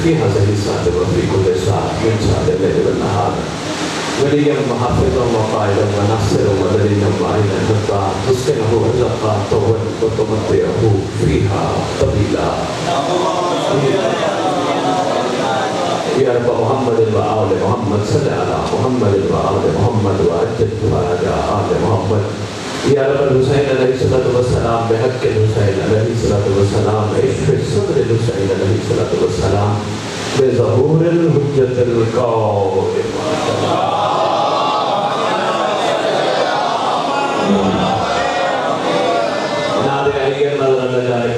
فيها زي الساعة وفي كل ساعة من ساعة الليل والنهار وليا محافظا وقائدا وناصرا ودليلا معينا حتى تسكنه رزقا طولا وتمتعه فيها طويلا يا رب محمد وآل محمد صل على محمد وآل محمد وعجل فرج آل محمد يا رب الحسين عليه الصلاة والسلام بحق الحسين عليه الصلاة والسلام اشف صدر الحسين عليه الصلاة والسلام بظهور الحجة القائمة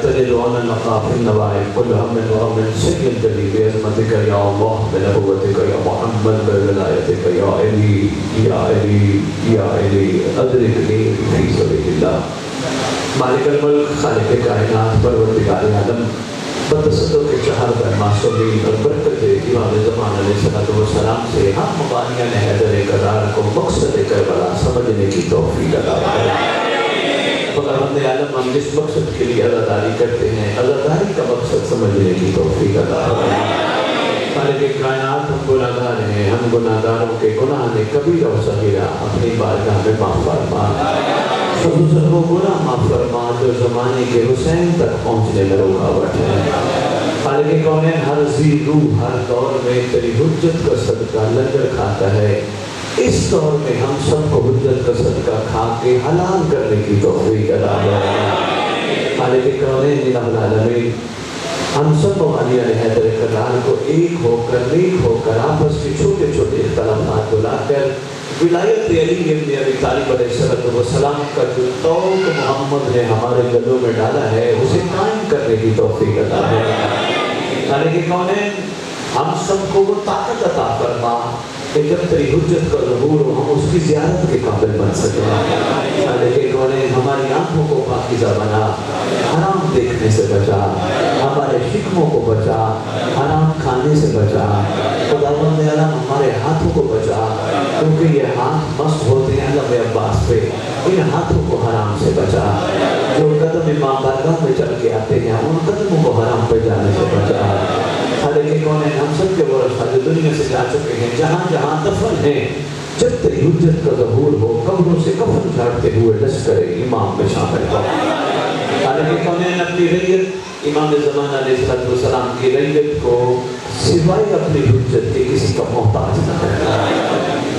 تجدون النقاء في النوائب كل هم وغم سيد جليل بعظمتك يا الله بنبوتك يا محمد بولايتك يا إلي يا إلي يا إلي أدركني في سبيل الله مالك الملك خالق کائنات پروردگار عالم بتصدق شہر معصومین اور برکت امام زمان علیہ السلام سے ہم مبانیان حیدر قرار کو مقصد کربلا سمجھنے کی توفیق عطا فرمائے خداوند عالم ہم جس مقصد کے لیے عزاداری کرتے ہیں عزاداری کا مقصد سمجھنے کی توفیق عطا فرمائے خالق کائنات ہم گناہگار ہیں ہم گناہگاروں کے گناہ نے کبیرہ و صغیرہ اپنی بارگاہ میں معاف فرما خصوصاً وہ گناہ معاف فرما جو زمانے کے حسین تک پہنچنے میں رکاوٹ ہے خالق کونین ہر ذی روح ہر دور میں تیری حجت کا صدقہ لنگر کھاتا ہے اس دور میں ہم سب کو حجت کا صدقہ کھا کے حلال کرنے کی توفیق عطا فرما خالق کونین الہ العالمین ہم سب مبانیان حیدر کرار کو ایک ہو کر نیک ہو کر آپس کے چھوٹے چھوٹے اختلافات بلا کر ولایت علی ابن ابی طالب علیہ السلام کا جو توق محمد نے ہمارے دلوں میں ڈالا ہے اسے قائم کرنے کی توفیق عطا فرما خالق کونین ہم سب کو وہ طاقت عطا فرما کہ جب تیری حجت کا ظہور ہو ہم اس کی زیارت کے قابل بن سکیں خالق کونین ہماری آنکھوں کو پاکیزہ بنا حرام دیکھنے سے بچا ہمارے شکموں کو بچا حرام کھانے سے بچا خداوند عالم ہمارے ہاتھوں کو بچا کیونکہ یہ ہاتھ مست ہوتے ہیں علم عباس پہ ان ہاتھوں کو حرام سے بچا جو قدم امام بارگاہ میں چل کے آتے ہیں ان قدموں کو حرام پہ جانے سے بچا خالق کونین ہم سب کے ورثہ جو دنیا سے جا چکے ہیں جہاں جہاں دفن ہیں جب تیری حجت کا ظہور ہو قبروں سے کفن جھاڑتے ہوئے لشکر امام میں شامل ہو خالق کونین اپنی ریت امام زمان علیہ السلام کی ریت کو سوائے اپنی حجت کے کسی کا محتاج نہ ہے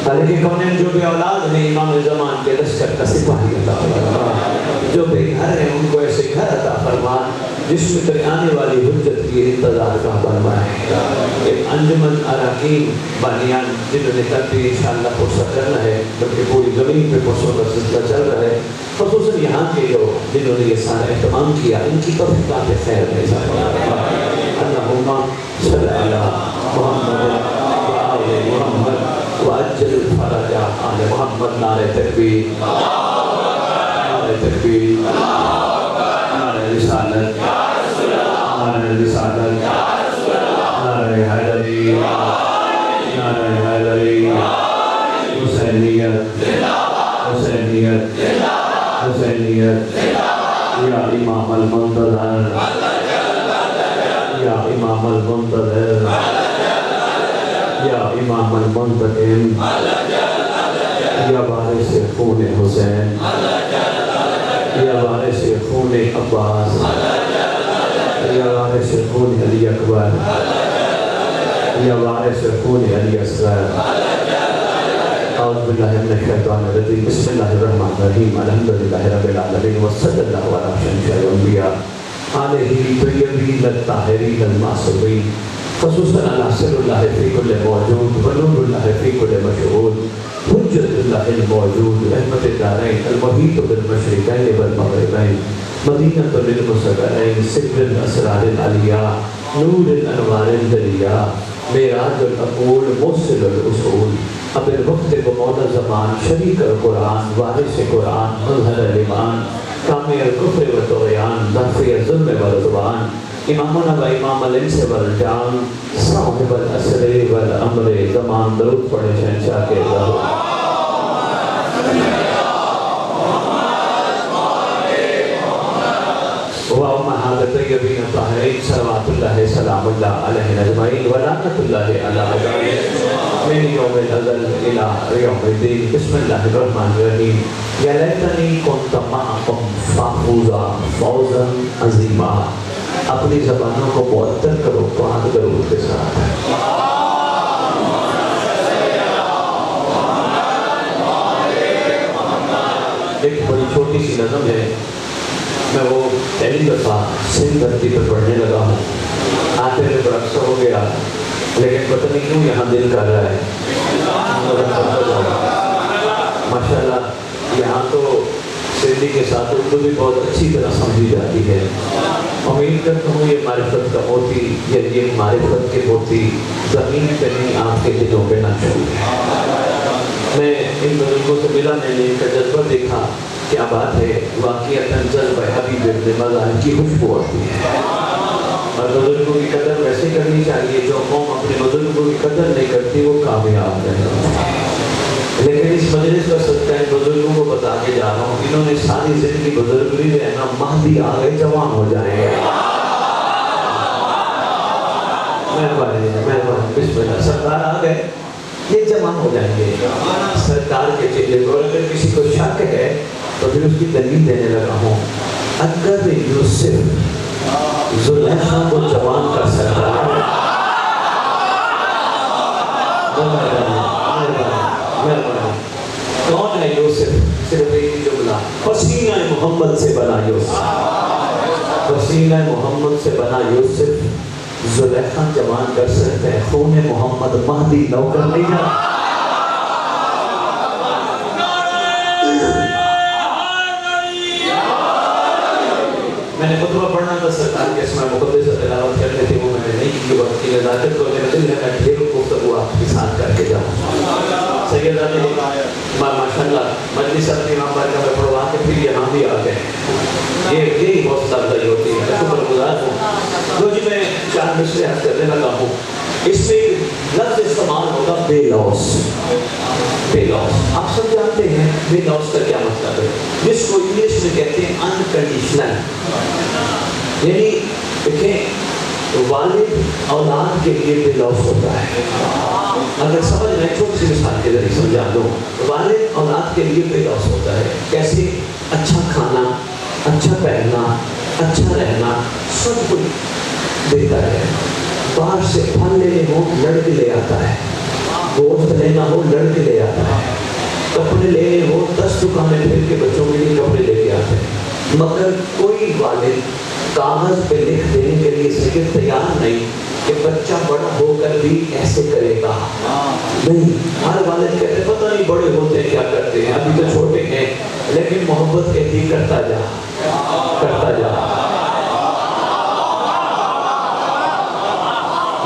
خالق کونین جو بے اولاد ہیں امام زمان کے لشکر کا سپاہی عطا فرما جو بے گھر ہیں ان کو ایسے گھر عطا فرما جس میں تیرے آنے والی حجت کی انتظار کا بنوائے ایک انجمن اراکین بانیان جنہوں نے تربیت انشاءاللہ پرسہ کرنا ہے بلکہ پوری زمین پہ پرسوں کا سلسلہ چل رہا ہے خصوصاً یہاں کے لوگ جنہوں نے یہ سارا اہتمام کیا ان کی توفیقات خیر میں اضافہ اللہم صلی علی محمد وآل محمد وعجل فرج آل محمد نعرہ تکبیر نعرہ تکبیر نعرہ رسالت نعرہ رسالت نعرہ حیدری نعرہ حیدری حسینیت حسینیت حسینیت یا امام المنتظر یا امام المنتظر یا امام المنتقم یا وارث خون حسین یا وارث خون عباس یا وارث خون علی اکبر یا وارث خون علی اصغر اعوذ باللہ من الشیطان الرجیم بسم اللہ الرحمن الرحیم الحمدللہ رب العالمین وصلی اللہ علی شمس الانبیاء آلہ طیبین الطاہرین المعصومین خصوصاً ناصر اللہ فی کل موجود ونور اللہ فی کل مشہود حجت اللہ الموجود رحمت الدارین المحیط بالمشرقین والمغربین مدینہ للمصغرین سر الاسرار العلیاء نور الانوار الدریاء معراج العقول موصل الاصول اب الوقت و مولا زمان شریک القرآن وارث قرآن مظہر الایمان کامل الکفر و طغیان دافع الظلم والعدوان امامنا و امام الانس والجان صاحب الاسر والامر زمان درود پڑھے شہنشاہ کے ظہور وأمهات الطيبين الطاهرين صلوات الله سلام الله عليهم أجمعين لعنت اللہ علی اعدائهم من یوم الازل الی یوم الدین. بسم اللہ الرحمن الرحیم. یا لیتنی کنت معکم فافوزا فوزا عظیما. اپنی زبانوں کو معطر کرو پاک درود کے ساتھ. ایک بڑی چھوٹی سی نظم ہے، میں وہ پہلی دفعہ سندھ دھرتی پر پڑھنے لگا ہوں. آتے میں بڑا عرصہ ہو گیا، لیکن پتہ نہیں کیوں یہاں دل کر رہا ہے. ماشاء اللہ یہاں تو سندھی کے ساتھ اردو بھی بہت اچھی طرح سمجھی جاتی ہے. امید کرتا ہوں یہ معرفت کا موتی، یہ معرفت کے موتی زمین پہ نہیں آپ کے دلوں پہ نہ چھوٹے. میں ان بزرگوں سے ملا، میں نے ان کا جذبہ دیکھا. کیا بات ہے، واقعتاً جذبہ حبیب ابن مظاہر کی خوشبو آتی ہے. اور بزرگوں کی قدر ویسے کرنی چاہیے. جو قوم اپنے بزرگوں کی قدر نہیں کرتی وہ کامیاب نہیں ہوتی. لیکن اس مجلس کا صدقہ ان بزرگوں کو بتا کے جا رہا ہوں، انہوں نے ساری زندگی بزرگی رہنا، مہدی آ گئے جوان ہو جائیں گے. مہربانی مہربانی. بسم اللہ. سرکار آ گئے، یہ جوان ہو جائیں گے سرکار کے چہرے کو. اگر کسی کو شک ہے تو پھر اس کی دلیل دینے لگا ہوں. اگر یوسف زلیخا کو جوان کر سکتا ہے، کون ہے یوسف؟ صرف ایک ہی جملہ، پسینہ محمد سے بنا یوسف. پسینہ محمد سے بنا یوسف زلیخا جوان کر سکتے ہیں. خون محمد مہدی نوکر نہیں ہے. میں نے خطبہ پڑھنا تھا سرکار کے اسماء مقدسہ تلاوت کرنے تھے، وہ میں نے نہیں کی. وقت کی نزاکت کو میرے دل ہے میں ڈھیر گفتگو آپ کے ساتھ کر کے جاؤں. سیدہ نے ماشاءاللہ مجلس اپنی امام بارکہ میں پڑھوا کے پھر یہاں بھی آ گئے. یہی حوصلہ افزائی ہوتی ہے. میں شکر گزار ہوں. تو جی میں 4 مصرے عرض کرنے لگا ہوں. اس میں لفظ استعمال ہوگا بے لوث. بے لوث آپ سب جانتے ہیں بے لوث کا کیا مطلب ہے، جس کو انگلش میں کہتے ہیں انکنڈیشنل. یعنی دیکھیں والد اولاد کے لیے بے لوث ہوتا ہے. اگر سمجھ میں چھوٹی سی مثال کے ذریعے سمجھا دوں، والد اولاد کے لیے بے لوث ہوتا ہے. کیسے؟ اچھا کھانا، اچھا پہننا، اچھا رہنا، سب کچھ دیتا ہے. باہر سے پھل لینے ہو لڑ کے لے آتا ہے، گوشت لینا ہو لڑ کے لے آتا ہے، کپڑے لینے ہو 10 دکانیں پھر کے بچوں کے لیے کپڑے لے کے آتے ہیں. مگر کوئی والد کاغذ پہ لکھ دینے کے لیے صرف تیار نہیں کہ بچہ بڑا ہو کر بھی ایسے کرے گا. نہیں، ہر والد کہتے پتہ نہیں بڑے ہوتے ہیں کیا کرتے ہیں، ابھی تو چھوٹے ہیں. لیکن محبت کہتی کرتا جا کرتا جا.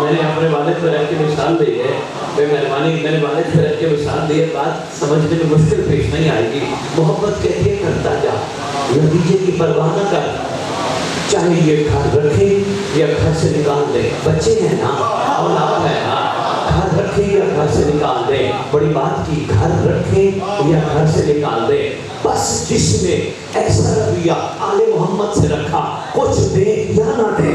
میں نے اپنے والد پر رہ کے مثال دی ہے، بے مہربانی میں نے والد پر رہ کے مثال دی ہے. بات سمجھنے میں مشکل پیش نہیں آئے گی. محبت کہتی ہے کرتا جا، نتیجے کی پرواہ نہ کر. چاہے یہ گھر رکھے یا گھر سے نکال دے. بچے ہیں نا، اولاد ہے نا، گھر رکھے یا گھر سے نکال دے. بڑی بات کی، گھر رکھے یا گھر سے نکال دے. بس جس نے ایسا رویہ آل محمد سے رکھا، کچھ دے یا نہ دے.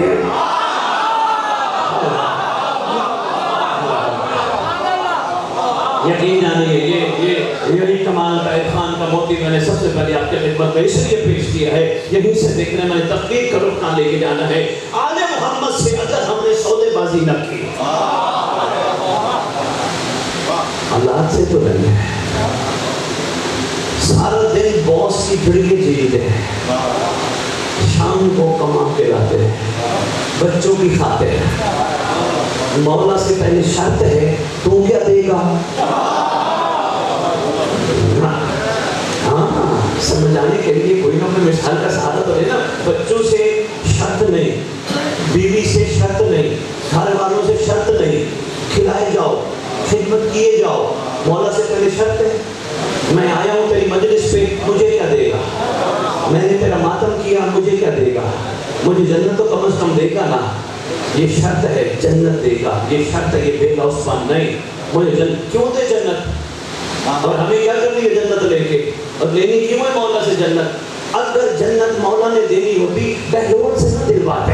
یقین جانیے یہی کمال کا عرفان کا موتی میں نے سب سے پہلے آپ کے خدمت میں اس لیے پیش کیا ہے. یہیں سے دیکھنے میں نے تحقیق کا رخ کہاں لے کے جانا ہے. آل محمد سے اگر ہم نے سودے بازی نہ کی، اولاد سے تو نہیں ہے. سارا دن باس کی کھڑکی جھیلتے ہیں، شام کو کما کے لاتے ہیں بچوں کی خاطر. مولا سے پہلے شرط ہے تو کیا دے گا. ہاں سمجھانے کے لیے کوئی نہ کوئی مثال کا سہارا تو ہے نا. بچوں سے شرط نہیں، بیوی سے شرط نہیں، گھر والوں سے شرط نہیں. کھلائے جاؤ، خدمت کیے جاؤ. مولا سے پہلے شرط ہے میں آیا ہوں تیری مجلس پہ، مجھے کیا دے گا. میں نے تیرا ماتم کیا، مجھے کیا دے گا. مجھے جنت تو کم از کم دے گا نا. یہ شرط ہے جنت دے گا. یہ شرط ہے، یہ بے لوث پن نہیں. مجھے جنت کیوں دے جنت، اور ہمیں کیا کرنی ہے جنت لے کے، اور لینی کیوں ہے مولا سے جنت. اگر جنت مولا نے دینی ہوتی بہلول سے نہ دلواتے.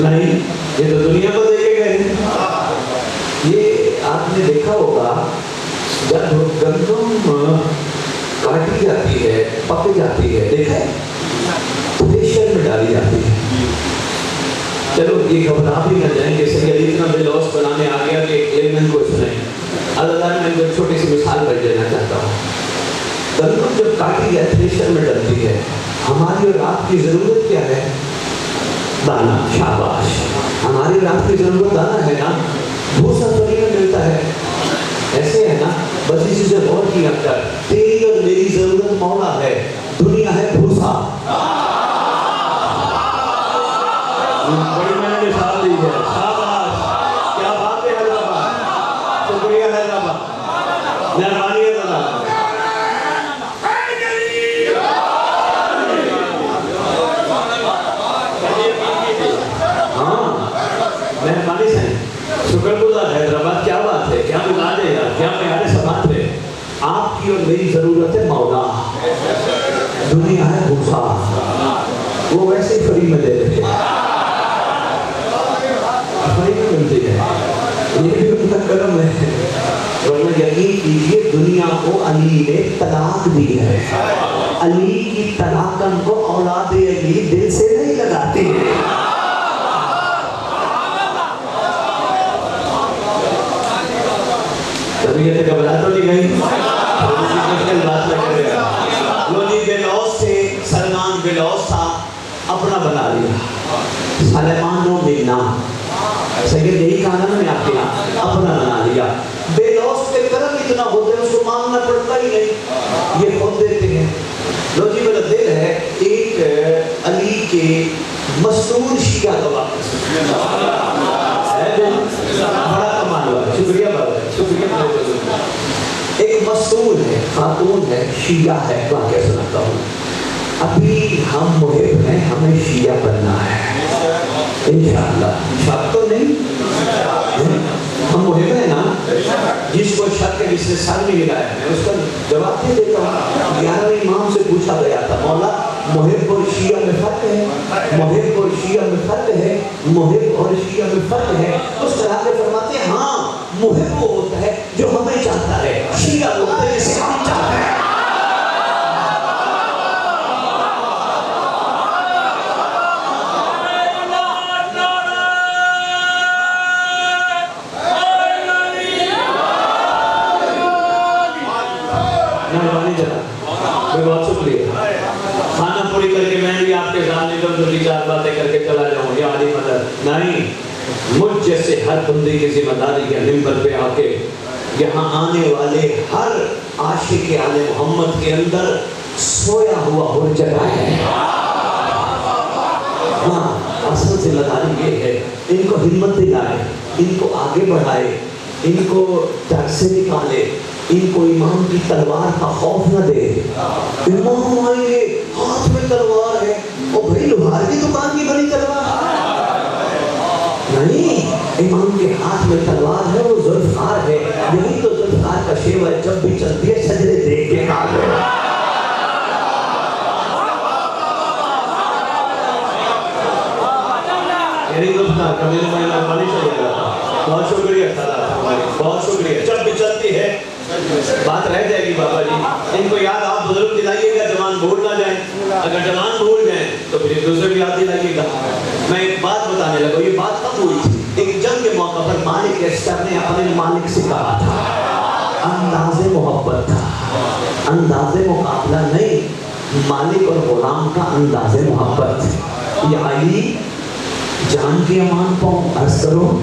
نہیں، یہ تو دنیا کو دیکھے گئے ہیں۔ یہ آپ نے دیکھا ہوگا جب گندم کاٹی جاتی ہے، پک جاتی ہے، دیکھا ہے تھریشر میں ڈالی جاتی ہے۔ چلو یہ گھبرا بھی نہ جائیں کہ سید علی اتنا بے لوث بنانے آ گیا کہ لیمن کو سنیں۔ اللہ میں ایک چھوٹی سی مثال کر دینا چاہتا ہوں۔ گندم جب کاٹی جائے تھریشر میں ڈلتی ہے، ہماری اور آپ کی ضرورت کیا ہے؟ دانا۔ شاباش، ہماری اور آپ کی ضرورت دانا ہے نا، بھوسا تو نہیں ملتا ہے، ایسے ہے نا۔ بس اسی سے غور کیا کر، تیری اور میری ضرورت مولا ہے، دنیا ہے بھوسا۔ بڑی میں نے مثال دی ہے، شاباش، کیا بات ہے حیدرآباد، شکریہ حیدرآباد، مہربانی ہے اللہ۔ مہربانی سے شکر گزار حیدرآباد، کیا بات ہے، کیا مزاج ہے یار، کیا پیارے سماعت ہے۔ آپ کی اور میری ضرورت ہے مولا، دنیا ہے بھوسا، وہ ویسے ہی فری میں دے دیتے ہیں، فری میں ملتی ہے، یہ بھی ان کا کرم ہے۔ ورنہ یقین کیجیے دنیا کو علی نے طلاق دی ہے۔ علی کی طلاقن کو اولاد علی دل سے نہیں لگاتے ہیں۔ طبیعت گھبرا تو نہیں گئی؟ بات میں کر رہا لو جی، بے لوث تھے، سلمان بے لوث تھا، اپنا بنا لیا، سلیمان و منا، سید یہی کہا نا میں آپ کے یہاں، اپنا بنا لیا۔ بے لوث کے کرم اتنا ہوتے ہیں، اس کو مانگنا پڑتا ہی نہیں، یہ خود دیتے ہیں۔ لو جی میرا دل ہے ایک علی کے مستور شیعہ کا واقعہ، بڑا کمال ہوا، شکریہ بابا، شکریہ۔ ایک مستور ہے، خاتون ہے، شیعہ ہے، واقعہ سناتا ہوں۔ ابھی ہم محب ہیں، ہمیں شیعہ بننا ہے انشاءاللہ، شک تو نہیں، ہم محب ہیں نا۔ جس کو شک ہے، جس نے سر نہیں ہلایا، میں اس کا جواب دے دیتا ہوں۔ 11ویں امام سے پوچھا گیا تھا، مولا محب اور شیعہ میں فرق ہے؟ محب اور شیعہ میں فرق ہے؟ محب اور شیعہ میں فرق ہے؟ اس طرح کے فرماتے ہیں ہاں، محب وہ ہوتا ہے جو ہمیں چاہتا ہے، شیعہ وہ ہوتا ہے جسے ہم چاہتے ہیں۔ بہت شکریہ، کھانا پوری کر کے میں بھی آپ کے سامنے دو چار باتیں کر کے چلا جاؤں، یا علی مدد نہیں، مجھ جیسے ہر بندے کی ذمہ داری کے منبر پہ آ کے یہاں آنے والے ہر عاشق آل محمد کے اندر سویا ہوا ہو جگہ ہے۔ ہاں، اصل ذمہ داری یہ ہے، ان کو ہمت دلائے، ان کو آگے بڑھائے، ان کو ڈر سے نکالے، ان کو امام کی تلوار کا خوف نہ دے۔ امام آئیں گے، ہاتھ میں تلوار ہے، اور بھائی لوہار کی دکان کی بڑی تلوار نہیں، امام کے ہاتھ میں تلوار ہے، وہ ذوالفقار ہے، یہی تو ذوالفقار کا شیوا ہے، جب بھی چلتی ہے سجدے دیکھ کے کھا لے۔ یعنی ذوالفقار کا میرے میں مہربانی چاہیے گا، بہت شکریہ بہت شکریہ۔ جب بھی چلتی ہے بات رہ جائے گی بابا جی، ان کو یاد آپ بزرگ دلائیے گا، جوان بھول نہ جائیں، اگر جوان بھول جائیں تو پھر دوسرے بھی یاد دلائیے گا۔ میں ایک بات بتانے لگا، یہ بات کب ہوئی تھی؟ ایک جنگ کے موقع پر مالک ایسٹر نے اپنے مالک سے کہا تھا، انداز محبت تھا، انداز مقابلہ نہیں، مالک اور غلام کا انداز محبت۔ یا علی جان کی امان پاؤں، عرض کرو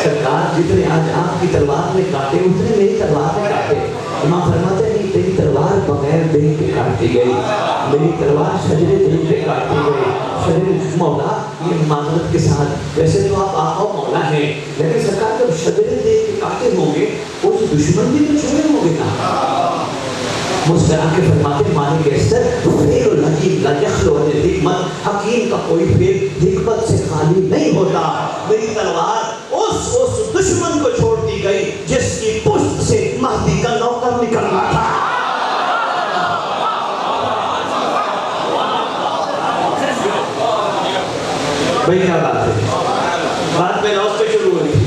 سرکار جتنے آج آپ کی تلوار میں کاٹے اتنے میری تلوار میں کاٹے۔ امام فرماتے نہیں، تیری تلوار بغیر دل کے کاٹی گئی، میری تلوار شجر دل پہ کاٹی گئی۔ شجر مولا، یہ معذرت کے ساتھ، ویسے تو آپ آقا مولا ہیں، لیکن سرکار جب شجر دل کے کاٹے ہوں گے اس دشمن بھی تو چھوڑے ہوں گے نا۔ مسکرا کے فرماتے مالک ایسر، فعل الحکیم لا یخلو عن الحکمت، حکیم کا کوئی فعل حکمت سے خالی نہیں ہوتا۔ میری تلوار اس دشمن کو چھوڑ دی گئی جس کی پشت سے مہدی کا نوکر نکلنا تھا۔ بھائی کیا بات ہے، بلوس پہ شروع ہوئی تھی.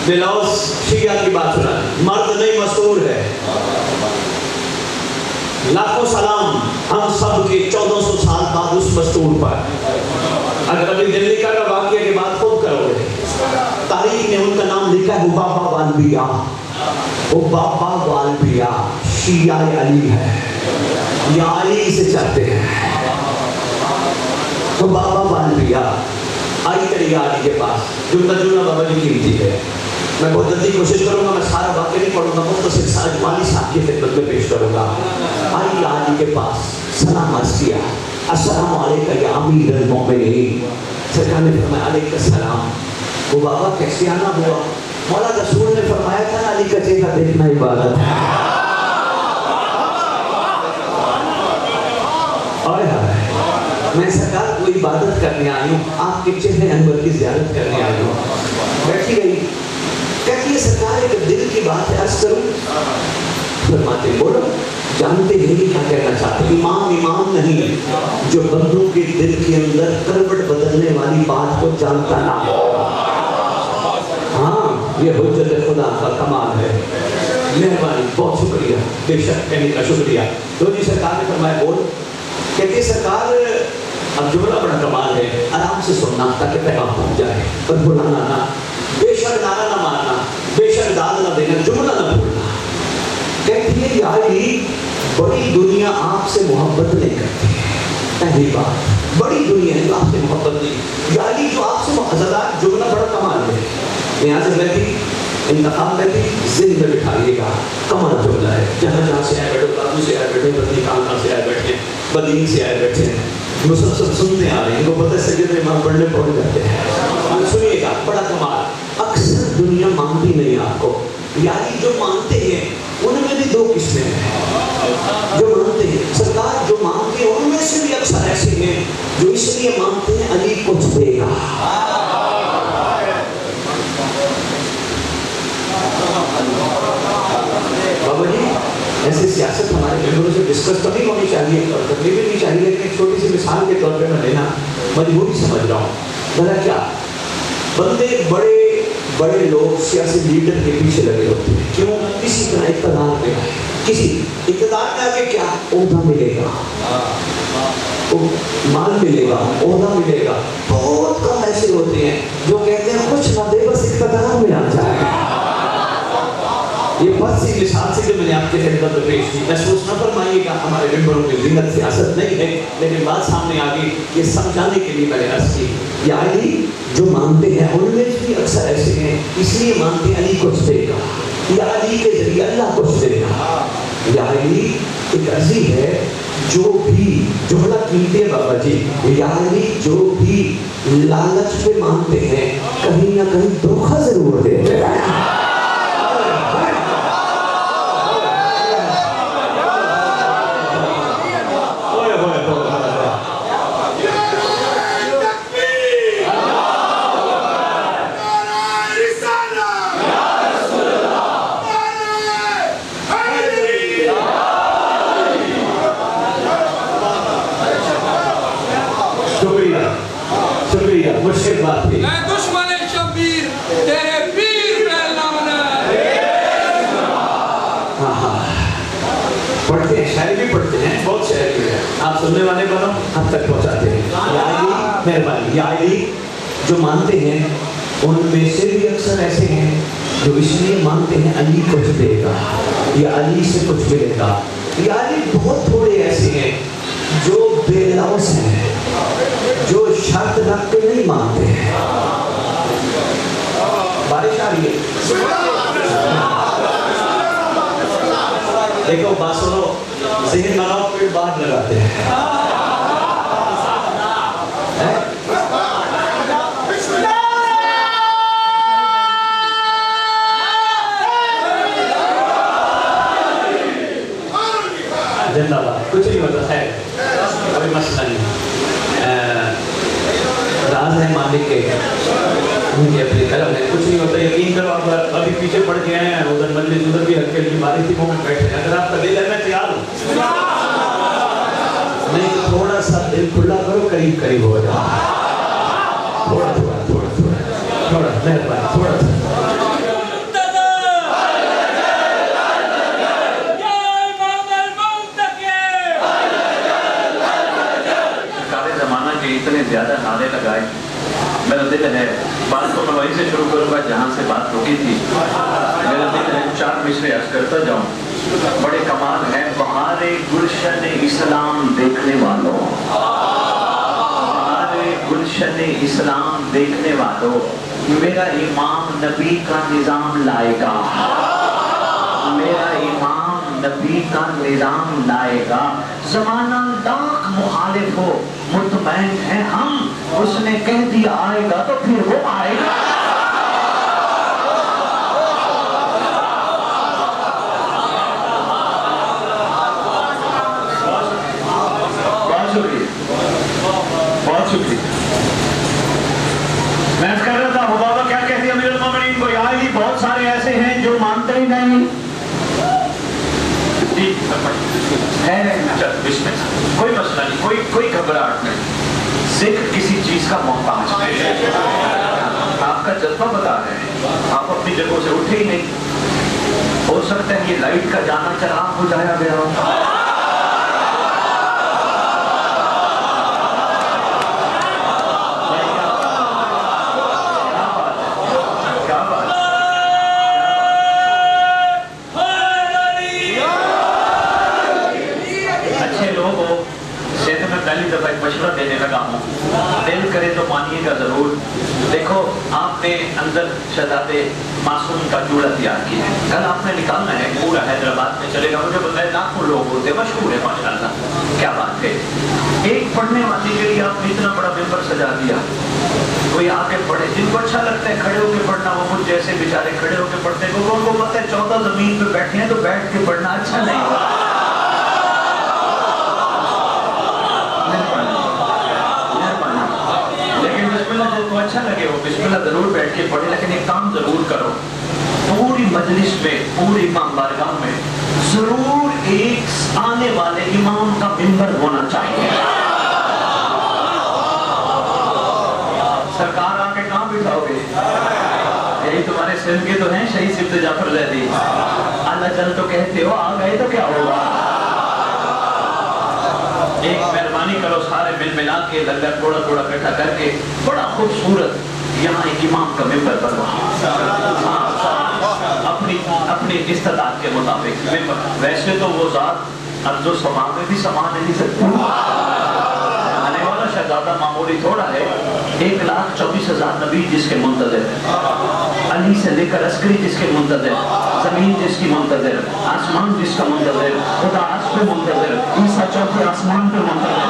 بلوس شیعہ کی بات سنا, مرد نہیں مستور ہے. لاکھوں سلام ہم سب کے 1400 سال بعد اس مستور پر. اگر ابھی دل کا واقعہ کے بعد خود کرو گے, تاریخ نے ان کا نام لکھا ہے حبابہ والبیاء. حبابہ والبیاء شیعہ علی ہے, یا علی سے چاہتے ہیں. حبابہ والبیاء آئی تری علی کے پاس, جو ترجمہ بابا جی کی ہے. میں بہت جلدی کوشش کروں گا, میں سارا واقعہ نہیں پڑھوں گا, مختصر سارے والی صاحب کی خدمت میں پیش کروں گا. آئی علی کے پاس سلام عرض کیا, السلام علیکم یا امیر المؤمنین. سرکار نے فرمایا علیکم السلام. وہ بابا کیسے آنا ہوا؟ مولا رسول نے فرمایا تھا علی کا چہرہ دیکھنا عبادت ہے. میں سرکار کو عبادت کرنے آئی ہوں, آپ کے چہرے انور کی زیارت کرنے آئی ہوں. بیٹھی گئی, کہتی ہے سرکار ایک دل کی بات ہے عرض کروں. فرماتے بولو, جانتے ہیں کیا کہنا چاہتے ہیں. امام نہیں جو بندوں کے دل کے اندر کروٹ بدلنے والی بات کو جانتا نہ ہو. ہاں یہ حجت خدا کا کمال ہے. مہربانی, بہت شکریہ, بے شک کہنے کا شکریہ. تو جی سرکار نے فرمایا بول. کہتے ہیں سرکار اب جملہ بڑا کمال ہے, آرام سے سننا تاکہ پیغام پہنچ جائے, پر بلانا نہ, بے شک نعرہ نہ مارنا, بے شک داد نہ دینا, جملہ نہ بھولنا. کہتی ہے یا علی بڑی دنیا آپ سے محبت نہیں کرتی. پہلی بات, بڑی دنیا ہے آپ سے محبت نہیں. یا علی جو آپ سے محبت, جملہ بڑا کمال ہے. یہاں سے بیٹھی, انتخاب میں بھی ذہن میں بٹھائیے گا, کمال جملہ ہے. جہاں سے آئے بیٹھے, کابو سے آئے بیٹھے, بدنی کانکا سے آئے بیٹھے, بدین سے آئے بیٹھے ہیں, مسلسل سنتے آ رہے ہیں, ان کو پتہ سجدے میں امام پڑھنے پڑھ جاتے ہیں. سنیے گا, بڑا کمال. اکثر دنیا مانتی نہیں آپ کو. یعنی جو مانتے ہیں ان میں بھی دو قسمیں ہیں. جو مانتے ہیں سرکار, جو مانتے ہیں ان میں سے بھی اکثر ایسے ہیں جو اس لیے مانتے ہیں علی کچھ دے گا. بابا جی ایسی سیاست ہمارے ممبروں سے ڈسکس تو نہیں ہونی چاہیے اور کرنی بھی نہیں چاہیے, لیکن ایک چھوٹی سی مثال کے طور پہ میں لینا مجبوری سمجھ رہا ہوں. ذرا کیا بندے بڑے بڑے لوگ سیاسی لیڈر کے پیچھے لگے ہوتے ہیں. کیوں؟ کسی طرح اقتدار پہ, کسی اقتدار میں آگے کیا عہدہ ملے گا, مال ملے گا, عہدہ ملے گا. بہت کم ایسے ہوتے ہیں جو کہتے ہیں کچھ نہ دے بس اقتدار میں آ جائے. یہ بہت سی مثال سے جو میں نے آپ کے خدمت میں پیش کی. محسوس نہ فرمائیے گا ہمارے ممبروں کی ذمت سیاست نہیں ہے, لیکن بات سامنے آ گئی, یہ سمجھانے کے لیے میں نے عرض کی. یا علی جو مانتے ہیں ان میں بھی اکثر ایسے ہیں اس لیے مانتے ہیں علی کچھ دے گا, یا علی کے ذریعے اللہ کچھ دے گا. یا علی ایک عرضی ہے جو بھی جملہ کیتے ہیں بابا جی, یا علی جو بھی لالچ پہ مانتے ہیں کہیں نہ کہیں دھوکہ ضرور دیتے ہیں. مشکل بات تھی. میں دشمن شبیر تیرے پیر پہ لامنا. پڑھتے ہیں, شاعری بھی پڑھتے ہیں, بہت شاعری ہے, آپ سننے والے بنو, ہم تک پہنچاتے ہیں. یا علی مہربانی, یا علی جو مانتے ہیں ان میں سے بھی اکثر ایسے ہیں جو اس لیے مانتے ہیں علی کچھ دے گا یا علی سے کچھ ملے گا. یا علی بہت تھوڑے ایسے ہیں جو بے لوث ہیں, جو شرط رکھ کے نہیں مانتے ہیں. بارش آ رہی ہے, دیکھو بات سنو, ذہن بناؤ, پھر بات لگاتے ہیں. زندہ باد. کچھ نہیں ہوتا ہے, کوئی مسئلہ نہیں. راز ہے مالک کے, ان کی اپنی طرف ہے, کچھ نہیں ہوتا. یقین کرو آپ ابھی پیچھے پڑ گئے ہیں, ادھر مجلس ادھر بھی ہلکی ہلکی بارش تھی, وہ میں بیٹھے ہیں. اگر آپ کا دل ہے میں تیار ہوں, نہیں تو تھوڑا سا دل کھلا کرو, قریب قریب ہو جاؤ, تھوڑا تھوڑا تھوڑا تھوڑا تھوڑا مہربانی تھوڑا سا اتنے زیادہ نعرے لگائے. میرا دل ہے بات تو میں وہیں سے شروع کروں گا جہاں سے بات رکی تھی. میرا دل ہے 4 مصرے عرض کرتا جاؤں. بڑے کمال ہیں بہار گلشن اسلام دیکھنے والوں, بہار گلشن اسلام دیکھنے والوں, میرا امام نبی کا نظام لائے گا, میرا امام نبی کا نظام لائے گا. زمانہ لاکھ مخالف ہو مطمئن ہیں ہم, اس نے کہہ دیا آئے گا تو پھر وہ آئے گا. بہت شکریہ, بہت شکریہ. میں کہہ رہا تھا بابا کیا کہتی ہے امیر المومنین کو, یہاں ہی بہت سارے ایسے ہیں جو مانتے ہی نہیں. کوئی مسئلہ نہیں, کوئی گھبراہٹ نہیں. ذکر کسی چیز کا محتاج نہیں. آپ کا جذبہ بتا رہے ہیں, آپ اپنی جگہوں سے اٹھے ہی نہیں. ہو سکتا ہے یہ لائٹ کا جانا چراغ بجھایا گیا ہو. پہلی دفعہ ایک مشورہ دینے لگا ہوں, دل کرے تو مانیے گا ضرور. دیکھو آپ نے اندر شہزادے معصوم کا جوڑا تیار کیا ہے, کل آپ نے نکالنا ہے, پورا حیدرآباد میں چلے گا. مجھے بتائے لاکھوں لوگ ہوتے, مشہور ہے ماشاءاللہ, کیا بات ہے. ایک پڑھنے والی کے لیے آپ نے اتنا بڑا ممبر سجا دیا, کوئی آ کے پڑھے. جن کو اچھا لگتا ہے کھڑے ہو کے پڑھنا, وہ مجھ جیسے بیچارے کھڑے ہو کے پڑھتے ہیں, کیونکہ ان کو پتہ ہے 14 زمین پہ بیٹھے ہیں تو بیٹھ کے پڑھنا اچھا نہیں ہوگا. اچھا لگے وہ بسم اللہ ضرور بیٹھ کے پڑھے, لیکن ایک کام ضرور کرو, پوری مجلس میں, پوری امام بارگاہ میں ضرور ایک آنے والے امام کا منبر ہونا چاہیے. سرکار آ کے کہاں بٹھاؤ گے؟ یہی تمہارے سندھ کے تو ہیں شہید سبت جعفر زیدی, اللہ چل تو کہتے ہو, آ گئے تو کیا ہوگا. ایک مہربانی کرو, سارے مل ملا کے لنگر تھوڑا تھوڑا اکٹھا کر کے بڑا خوبصورت یہاں ایک امام کا ممبر بنوا, اپنی استطاعت کے مطابق ممبر. ویسے تو وہ ذات ارض و سما میں بھی سما نہیں سکتی. آنے والا شہزادہ معمولی تھوڑا ہے, 1,24,000 نبی جس کے منتظر ہیں, علی سے لے کر عسکری جس کے منتظر, زمین جس کی منتظر, آسمان جس کا منتظر, خدا عرش پہ منتظر, عیسیٰ چوتھے آسمان پہ منتظر.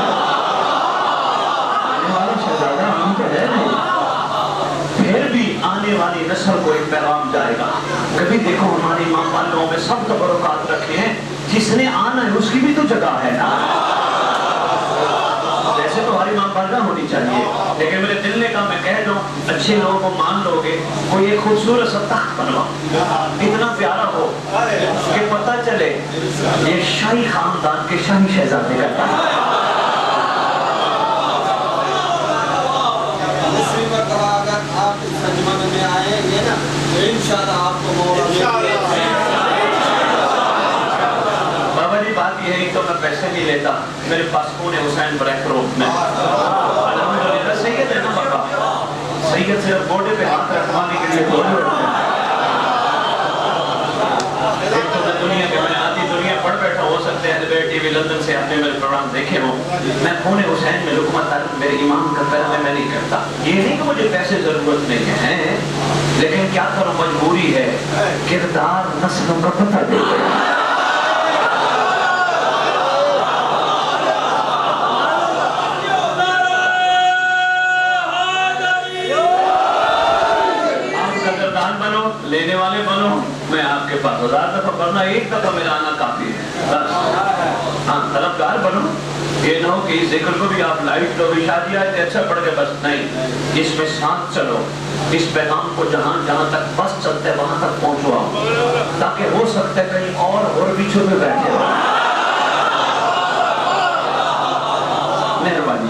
آنے والا شہزادہ ہم تو ہے نہیں, پھر بھی آنے والی نسل کو ایک پیغام جائے گا. کبھی دیکھو ہماری امام والوں میں سب تبرکات رکھے ہیں, جس نے آنا ہے اس کی بھی تو جگہ ہے نا. ویسے تو ہماری امام بارگاہ ہونی چاہیے, لیکن میرے دل نے کہا میں کہہ دوں, اچھے لوگوں کو مان لو گے, کوئی ایک خوبصورت سا تخت بنوا, اتنا پیارا ہو کہ پتہ چلے یہ شاہی خاندان کے شاہی شہزادے کا تخت. اگر آپ اس سنجمان میں آئیں گے نا تو انشاءاللہ آپ کو موقع ملے گا. بابا جی بات یہ ہے تو میں پیسے نہیں لیتا, میرے پاس کون ہے حسین بریک روپ میں. الحمدللہ سید ہے نا بابا, سید صرف بوڈے پہ ہاتھ رکھوانے کے لیے بوڈے ہوتے ہیں. ایک تو میں دنیا کے, میں آتی دنیا پڑھ بیٹھا, ہو سکتے ہیں ٹی وی لندن سے آپ نے میرے پروگرام دیکھے ہوں. میں کون حسین میں لقمہ طارق میرے امام کا پہلا میں نہیں کرتا. یہ نہیں کہ مجھے پیسے ضرورت نہیں ہے, لیکن کیا کروں, مجبوری ہے. کردار نسلوں کا پتہ دے گا. لینے والے بنو, میں آپ کے پاس 1000 دفعہ پڑھنا, ایک دفعہ میرا آنا کافی ہے. ہاں طلبگار بنو, یہ نہ ہو کہ اس ذکر کو بھی آپ لائٹ لو, بھی شادی آئے تھے اچھا پڑھ کے بس نہیں, اس میں ساتھ چلو, اس پیغام کو جہاں تک بس چلتے وہاں تک پہنچواؤ, تاکہ ہو سکتا ہے کہیں اور بھی چھپے بیٹھے ہو. مہربانی.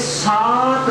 7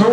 2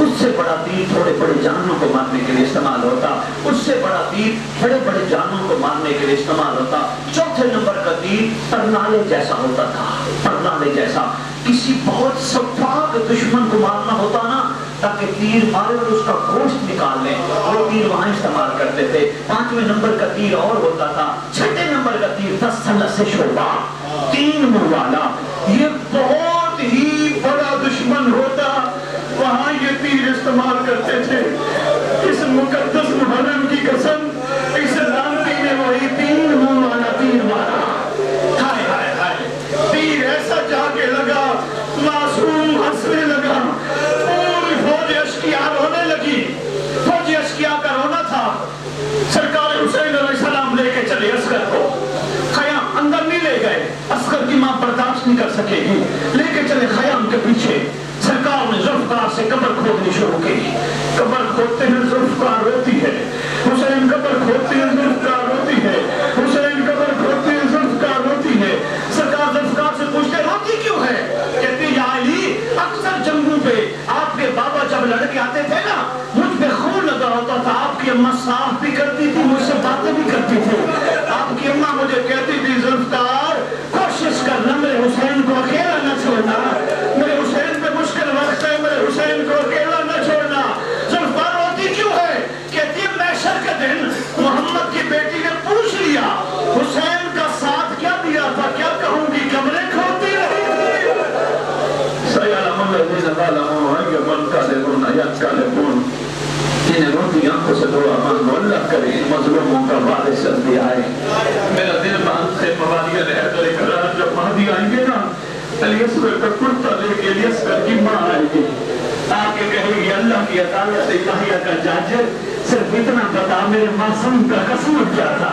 اس سے بڑا تیر تھوڑے بڑے جانوروں کو مارنے کے لیے استعمال ہوتا، اس سے بڑا تیر بڑے بڑے جانوروں کو مارنے کے لیے استعمال ہوتا۔ چوتھے نمبر کا تیر پرنالے جیسا ہوتا تھا، پرنالے جیسا۔ کسی بہت سفاک دشمن کو مارنا ہوتا نا، تاکہ تیر مارے اور اس کا گوشت نکال لیں، وہ تیر وہاں استعمال کرتے تھے۔ پانچویں نمبر کا تیر اور ہوتا تھا۔ چھٹے نمبر کا تیر تھا سلس شعبہ، 3 منہ والا۔ یہ بہت ہی بڑا دشمن ہوتا، وہاں یہ تیر استعمال کرتے تھے۔ اس مقدس محرم کی قسم، اس لانتی نے وہی 3 منہ والا تیر مارا۔ ہائے ہائے ہائے، تیر ایسا جا کے لگا، معصوم ہنسنے لگا، پوری فوج اشکیا رونے لگی۔ فوج اشکیا کا رونا تھا۔ سرکار حسین علیہ السلام لے کے چلے اصغر کو، خیام اندر نہیں لے گئے، اصغر کی ماں برداشت نہیں کر سکے گی، لے کے چلے خیام کے پیچھے۔ سرکار نے ذوالفقار سے قبر کھودنی شروع کی۔ قبر کھودتے ہیں ذوالفقار روتی ہے، حسین قبر کھودتے ہیں ذوالفقار روتی ہے، حسین قبر کھودتے ہیں ذوالفقار روتی ہے۔ سرکار ذوالفقار سے پوچھتے روتی کیوں ہے؟ کہتی یا علی، اکثر جنگوں پہ آپ کے بابا جب لڑکے آتے تھے نا، مجھ پہ خون لگا ہوتا تھا، آپ کی اماں صاف بھی کرتی تھی، مجھ سے باتیں بھی کرتی تھی۔ آپ کی اماں مجھے کہتی تھی ذوالفقار کوشش کرنا میرے حسین کو اکیلا نہ چھوڑنا، میرے حسین پہ مشکل وقت ہے، میرے حسین کو اکیلا نہ چھوڑنا۔ ذوالفقار روتی کیوں ہے؟ کہتی ہے محشر کے دن محمد کی بیٹی نے پوچھ لیا حسین کا ساتھ کیا دیا تھا، کیا کہوں گی قبریں کھودتی رہی تھی۔ سیعلم الذین ظلموا ای منقلب ینقلبون۔ انہیں روتی آنکھوں سے دعا مانگو، اللہ کرے ان مظلوموں کا وارث جلدی آئے۔ میرا دل باندھ سے موالیہ رہت علیہ قرار جب مہدی آئیں گے نا، علی اصغر کا کرتا لے کے علی اصغر کی ماں آئے گی، آکے کہے گی اللہ کی عدالت الہیہ کا جج صرف اتنا بتا میرے معصوم کا قصور کیا تھا۔